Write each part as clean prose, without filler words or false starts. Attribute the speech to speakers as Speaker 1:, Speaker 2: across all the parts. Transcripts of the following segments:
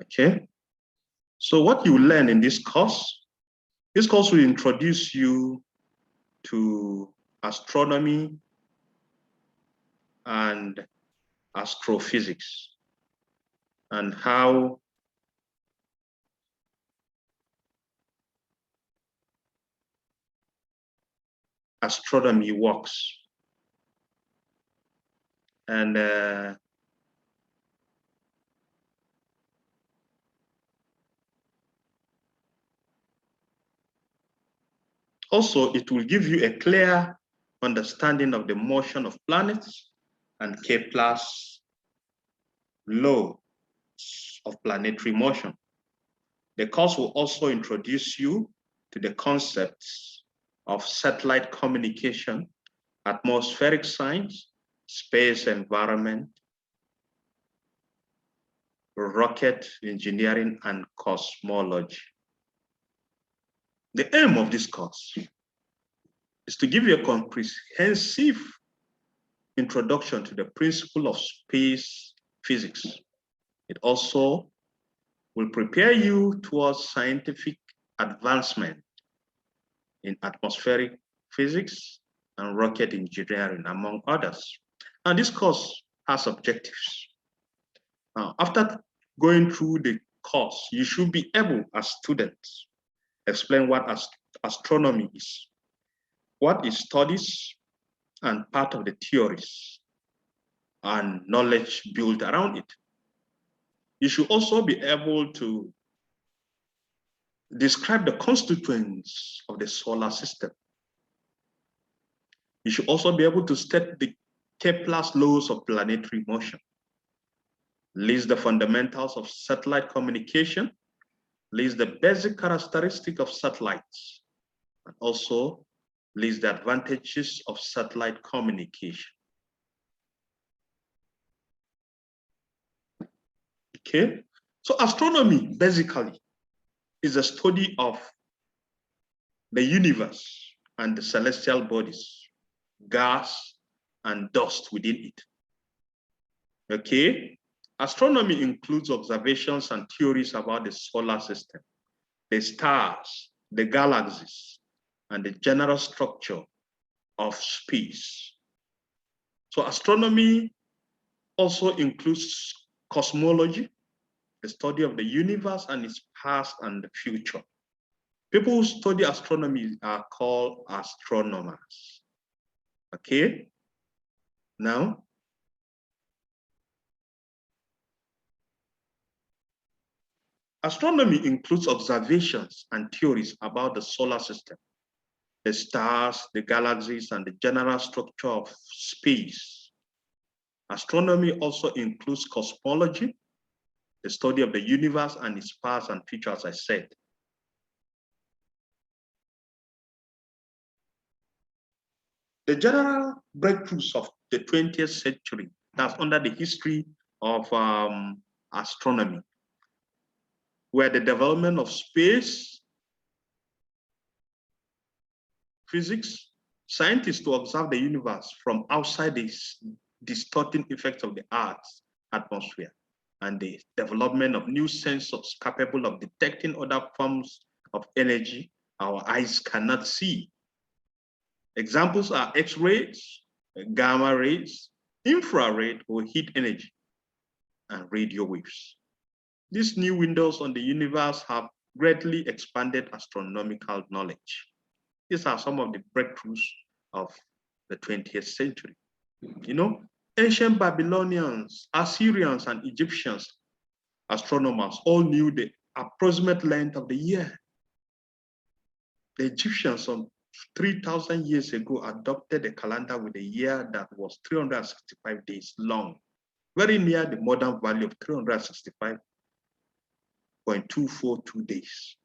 Speaker 1: Okay. So what you learn in this course will introduce you to astronomy and astrophysics and how astronomy works. And also, it will give you a clear understanding of the motion of planets and Kepler's law of planetary motion. The course will also introduce you to the concepts of satellite communication, atmospheric science, space environment, rocket engineering, and cosmology. The aim of this course is to give you a comprehensive introduction to the principle of space physics. It also will prepare you towards scientific advancement in atmospheric physics and rocket engineering, among others. And this course has objectives. Now, after going through the course, you should be able, as students, explain what astronomy is, what it studies, and part of the theories and knowledge built around it. You should also be able to describe the constituents of the solar system. You should also be able to state the Kepler's laws of planetary motion, list the fundamentals of satellite communication, list the basic characteristic of satellites, and also list the advantages of satellite communication. Okay, so astronomy basically is a study of the universe and the celestial bodies, gas and dust within it. Okay, astronomy includes observations and theories about the solar system, the stars, the galaxies, and the general structure of space. So astronomy also includes cosmology, the study of the universe and its past and the future. People who study astronomy are called astronomers. Okay, now astronomy includes observations and theories about the solar system, the stars, the galaxies, and the general structure of space. Astronomy also includes cosmology, the study of the universe and its past and future, as I said. The general breakthroughs of the 20th century, that's under the history of astronomy, were the development of space physics, scientists to observe the universe from outside the distorting effects of the Earth's atmosphere, and the development of new sensors capable of detecting other forms of energy our eyes cannot see. Examples are X-rays, gamma rays, infrared or heat energy, and radio waves. These new windows on the universe have greatly expanded astronomical knowledge. These are some of the breakthroughs of the 20th century. You know, ancient Babylonians, Assyrians, and Egyptians astronomers all knew the approximate length of the year. The Egyptians, some 3,000 years ago, adopted a calendar with a year that was 365 days long, very near the modern value of 365.242 days.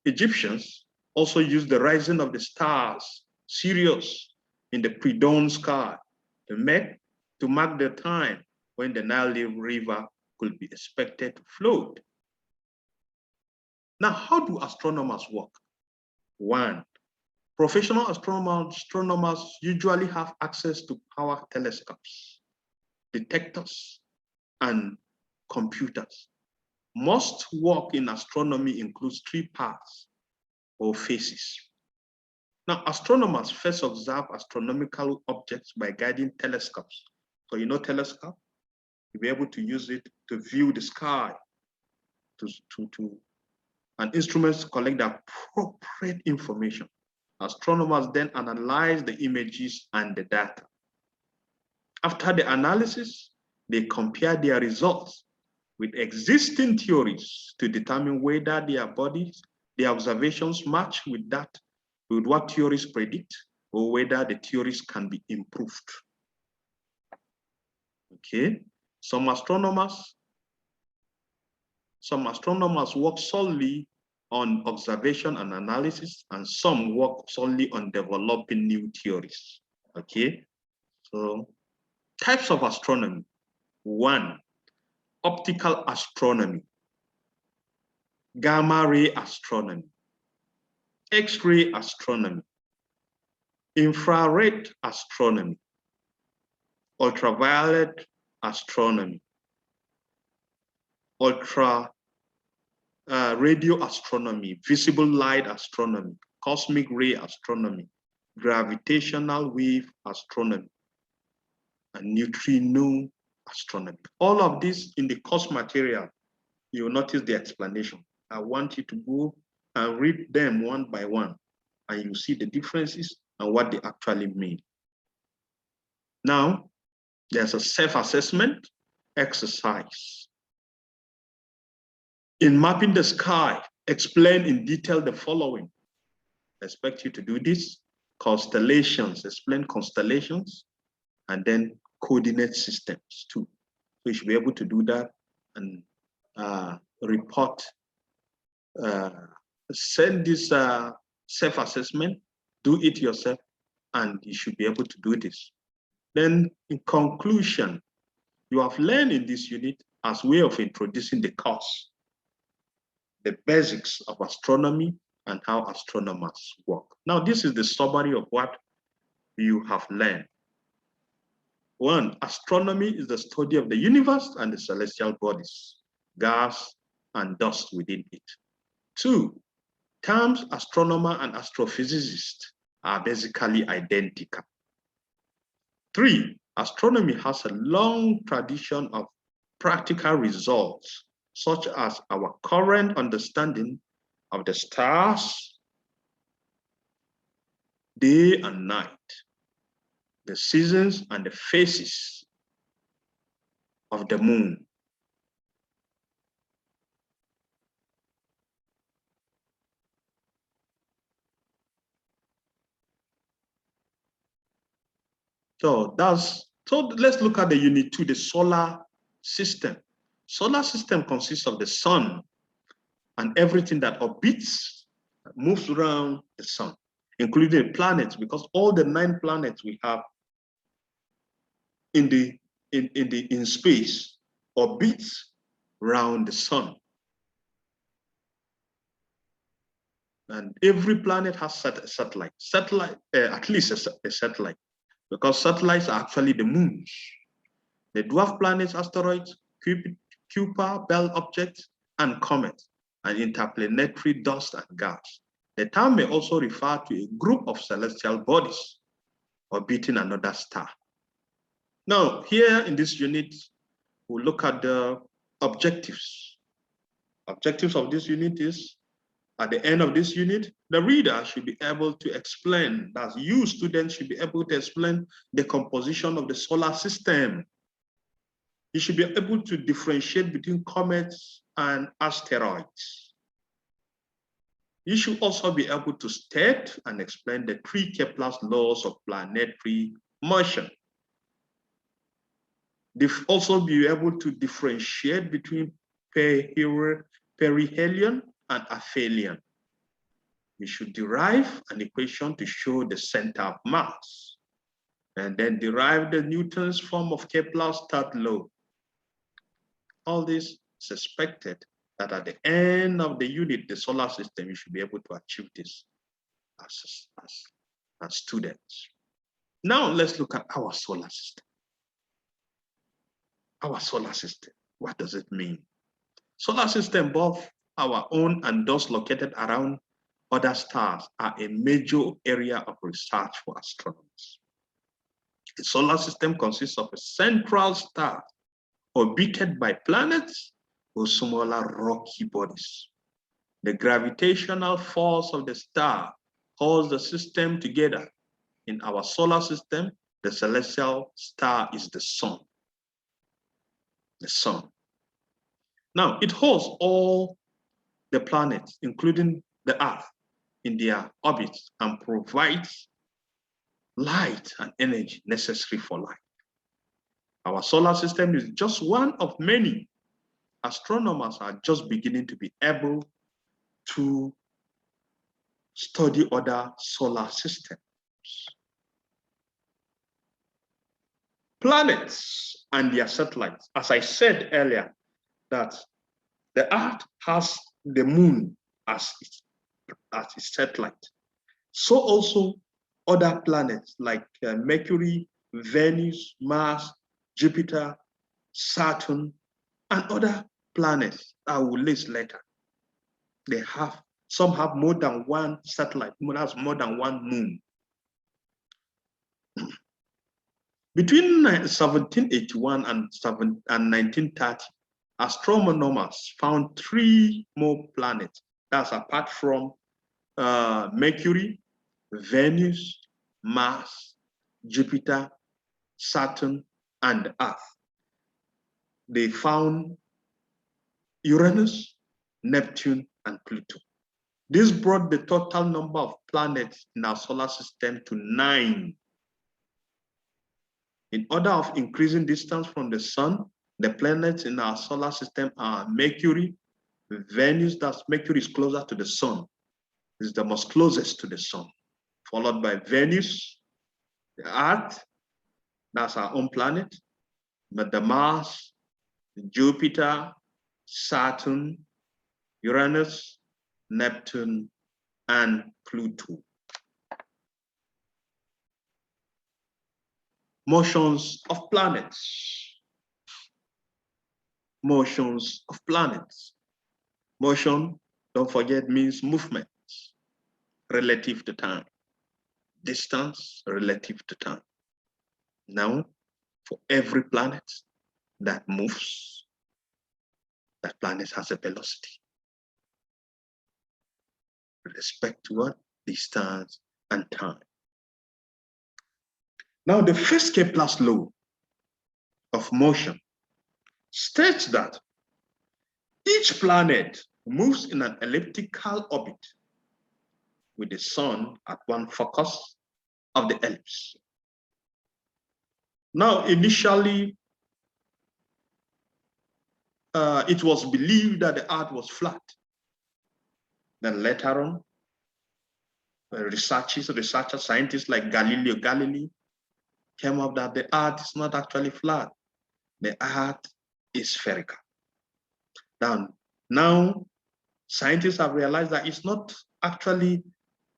Speaker 1: Egyptians also used the rising of the stars, Sirius, in the pre-dawn sky to mark the time when the Nile River could be expected to flow. Now, how do astronomers work? One, professional astronomers usually have access to power telescopes, detectors, and computers. Most work in astronomy includes three parts or phases. Now, astronomers first observe astronomical objects by guiding telescopes. So you know telescope? You'll be able to use it to view the sky, and instruments collect the appropriate information. Astronomers then analyze the images and the data. After the analysis, they compare their results with existing theories to determine whether their observations match with what theories predict, or whether the theories can be improved. Okay, some astronomers work solely on observation and analysis, and some work solely on developing new theories. Okay, so types of astronomy. 1, optical astronomy, gamma ray astronomy, X-ray astronomy, infrared astronomy, ultraviolet astronomy, radio astronomy, visible light astronomy, cosmic ray astronomy, gravitational wave astronomy, and neutrino astronomy. All of this in the course material, you will notice the explanation. I want you to go and read them one by one, and you see the differences and what they actually mean. Now, there's a self-assessment exercise. In mapping the sky, explain in detail the following. I expect you to do this. Constellations, explain constellations, and then coordinate systems too. So you should be able to do that and report, send this self-assessment, do it yourself, and you should be able to do this. Then in conclusion, you have learned in this unit as way of introducing the course, the basics of astronomy and how astronomers work. Now, this is the summary of what you have learned. 1, astronomy is the study of the universe and the celestial bodies, gas and dust within it. 2, terms astronomer and astrophysicist are basically identical. 3, astronomy has a long tradition of practical results, such as our current understanding of the stars, day and night, the seasons and the phases of the moon. So let's look at the unit 2, the solar system. Solar system consists of the sun and everything that orbits, moves around the sun, including planets, because all the 9 planets we have in space orbits around the sun. And every planet has a satellite, at least a satellite, because satellites are actually the moons. The dwarf planets, asteroids, Kuiper belt objects, and comets, and interplanetary dust and gas. The term may also refer to a group of celestial bodies orbiting another star. Now, here in this unit, we'll look at the objectives. Objectives of this unit is, at the end of this unit, the reader should be able to explain, that you students should be able to explain the composition of the solar system. You should be able to differentiate between comets and asteroids. You should also be able to state and explain the 3 Kepler's laws of planetary motion. They've also be able to differentiate between perihelion and aphelion. We should derive an equation to show the center of mass, and then derive the Newton's form of Kepler's 3rd law. All this is expected that at the end of the unit, the solar system, you should be able to achieve this as students. Now let's look at our solar system. our solar system. What does it mean? Solar system, both our own and those located around other stars, are a major area of research for astronomers. The solar system consists of a central star orbited by planets or smaller rocky bodies. The gravitational force of the star holds the system together. In our solar system, the celestial star is the sun. The sun. Now, it holds all the planets, including the Earth, in their orbits and provides light and energy necessary for life. Our solar system is just one of many. Astronomers are just beginning to be able to study other solar systems. Planets and their satellites. As I said earlier, that the Earth has the moon as its satellite. So also other planets like Mercury, Venus, Mars, Jupiter, Saturn, and other planets I will list later. Some have more than one satellite, more than one moon. Between 1781 and 1930, astronomers found 3 more planets. That's apart from Mercury, Venus, Mars, Jupiter, Saturn, and Earth. They found Uranus, Neptune, and Pluto. This brought the total number of planets in our solar system to 9. In order of increasing distance from the sun, the planets in our solar system are Mercury, Venus, that's Mercury is closer to the sun, is the most closest to the sun, followed by Venus, the Earth, that's our own planet, but the Mars, Jupiter, Saturn, Uranus, Neptune, and Pluto. Motions of planets. Motions of planets. Motion, don't forget, means movement relative to time. Distance relative to time. Now, for every planet that moves, that planet has a velocity with respect to what? Distance and time. Now, the first Kepler's law of motion states that each planet moves in an elliptical orbit with the sun at one focus of the ellipse. Now, initially, it was believed that the Earth was flat. Then later on, researchers, scientists like Galileo Galilei came up that the Earth is not actually flat. The Earth is spherical. Now, scientists have realized that it's not actually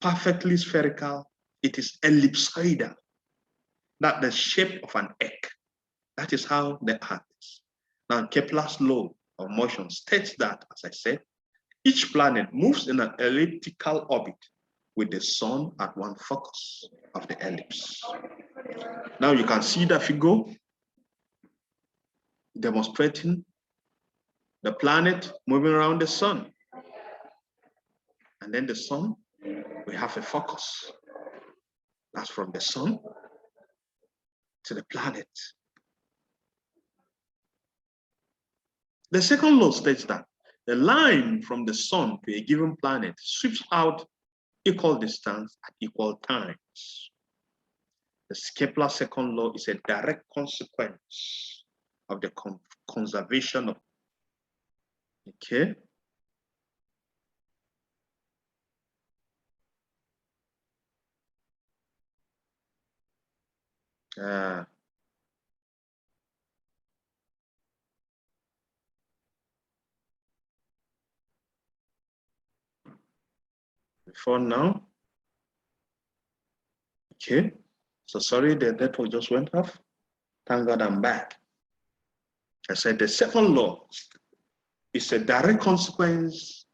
Speaker 1: perfectly spherical. It is ellipsoidal. That's the shape of an egg. That is how the Earth is. Now, Kepler's law of motion states that, as I said, each planet moves in an elliptical orbit with the sun at one focus of the ellipse. Now you can see the figure demonstrating the planet moving around the sun. And then the sun, we have a focus. That's from the sun to the planet. The second law states that the line from the sun to a given planet sweeps out equal distance at equal times. The Kepler's second law is a direct consequence of the conservation of, okay? Before now, okay? So sorry, the network just went off. Thank God I'm back. I said the second law is a direct consequence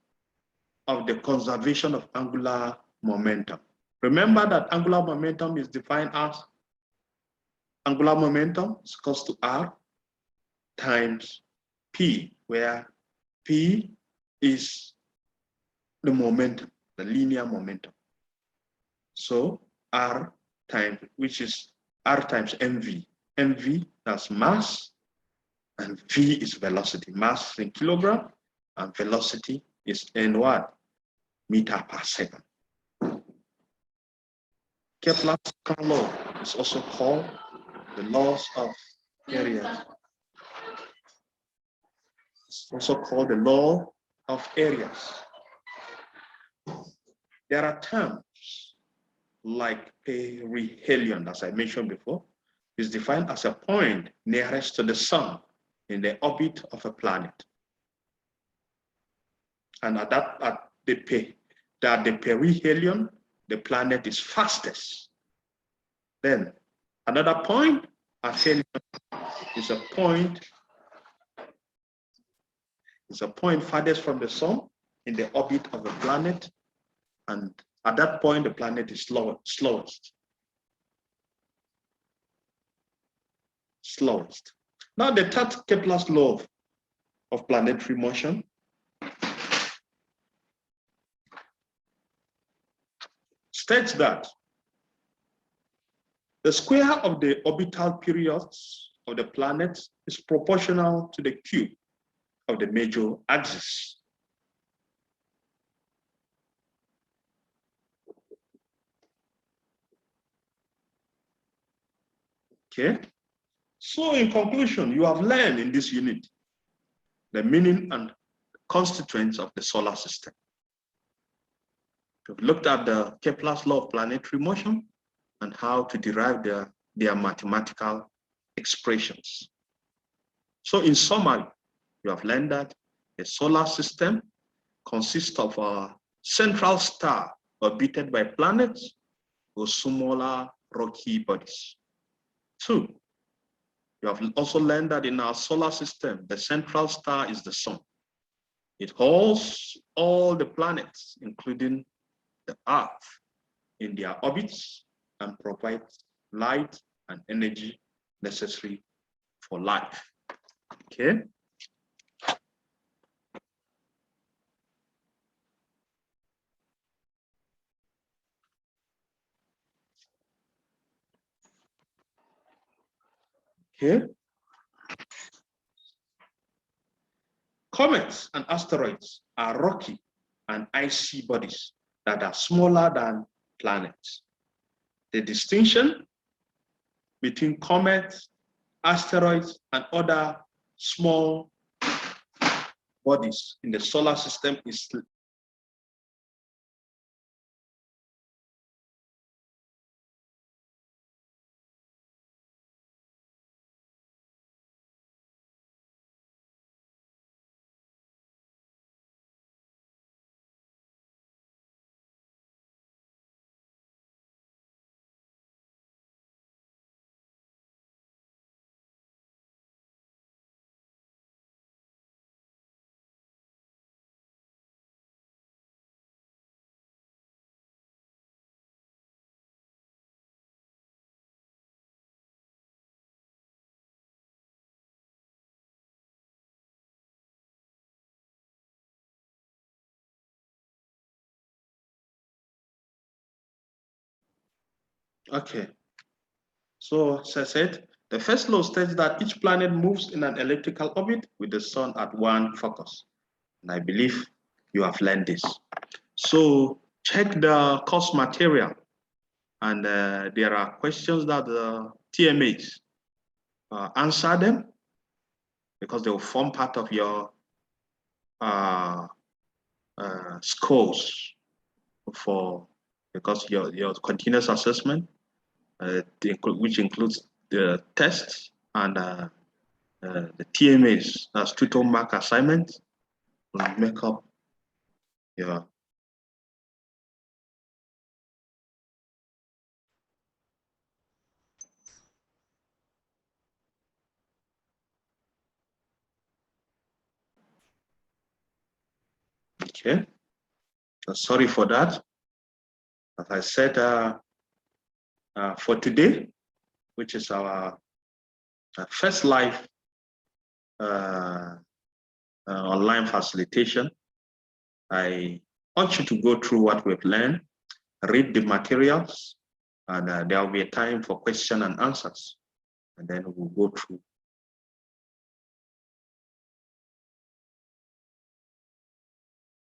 Speaker 1: of the conservation of angular momentum. Remember that angular momentum is defined as angular momentum is equal to R times P, where P is the momentum, the linear momentum. So R times, which is R times mv. mv, that's mass, and v is velocity. Mass in kilogram, and velocity is in what? Meter per second. Kepler's second law is also called the laws of areas. It's also called the law of areas. There are terms like perihelion, as I mentioned before, is defined as a point nearest to the sun in the orbit of a planet. And at the perihelion, the planet is fastest. Then another point, aphelion, is a point farthest from the sun in the orbit of a planet, and at that point the planet is slowest. Now the third Kepler's law of planetary motion states that the square of the orbital periods of the planet is proportional to the cube of the major axis. Okay, so in conclusion, you have learned in this unit the meaning and constituents of the solar system. We've looked at the Kepler's law of planetary motion and how to derive their mathematical expressions. So in summary, you have learned that the solar system consists of a central star orbited by planets or smaller rocky bodies. 2, you have also learned that in our solar system, the central star is the sun. It holds all the planets, including the Earth, in their orbits and provides light and energy necessary for life. Okay. Okay. Comets and asteroids are rocky and icy bodies that are smaller than planets. The distinction between comets, asteroids, and other small bodies in the solar system is okay. So as I said, the first law states that each planet moves in an elliptical orbit with the sun at one focus. And I believe you have learned this. So check the course material, and there are questions that the TMAs answer them, because they will form part of your scores because your continuous assessment, which includes the tests and the TMAs, that's total mark assignments, will make up your Okay. So sorry for that. As I said, for today, which is our first live online facilitation, I want you to go through what we've learned, read the materials, and there will be a time for question and answers. And then we'll go through